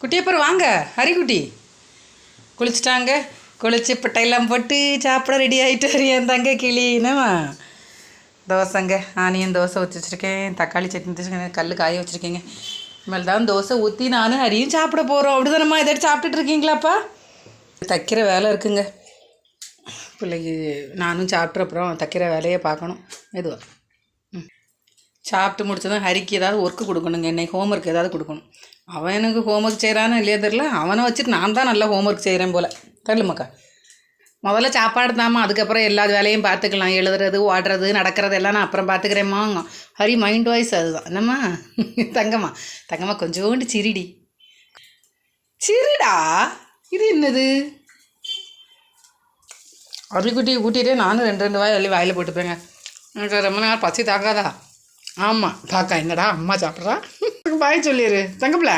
குட்டி அப்புறம் வாங்க ஹரிக்குட்டி. குளிச்சுட்டாங்க. குளிச்சு பட்டையெல்லாம் போட்டு சாப்பிட ரெடி ஆகிட்டு என் தங்க கிளி என்னம்மா. தோசைங்க, ஆனியன் தோசை ஊற்றி வச்சுருக்கேன். தக்காளி சட்னி வச்சுருக்கேன். கல் காய வச்சுருக்கேங்க. இனிமேல் தான் தோசை ஊற்றி நானும் ஹரியும் சாப்பிட போகிறோம். அப்படி தானம்மா ஏதாச்சும் சாப்பிட்டுட்டு இருக்கீங்களாப்பா? தைக்கிற வேலை இருக்குங்க பிள்ளைக்கு. நானும் சாப்பிட்ற அப்புறம் தைக்கிற வேலையை பார்க்கணும் எதுவா. சாப்பிட்டு முடிச்சதும் ஹரிக்கு ஏதாவது ஒர்க்கு கொடுக்கணுங்க. இன்னைக்கு ஹோம்ஒர்க் ஏதாவது கொடுக்கணும். அவன் எனக்கு ஹோம்ஒர்க் செய்கிறான்னு இல்லையா தெரில. அவனை வச்சுட்டு நான் தான் நல்லா ஹோம்ஒர்க் செய்கிறேன் போல் தெரியுமாக்கா. முதல்ல சாப்பாடு தாம்மா, அதுக்கப்புறம் எல்லா வேலையும் பார்த்துக்கலாம். எழுதுறது, ஓடுறது, நடக்கிறது எல்லாம் நான் அப்புறம் பார்த்துக்கிறேம்மா. ஹரி மைண்ட் வாய்ஸ் அதுதான் என்னம்மா. தங்கம்மா கொஞ்சோண்டு சிரிடி. சிரிடா. இது என்னது? அருக்குட்டி ஊட்டிகிட்டே நானும் ரெண்டு வாய் வாயில் போட்டுப்பேங்க. எனக்கு ரொம்ப நேரம் பசி தாக்காதா? ஆமாம் தாக்கா. என்னடா அம்மா சாப்பிட்றா. பாய் சொல்லிடு தங்கப்பில.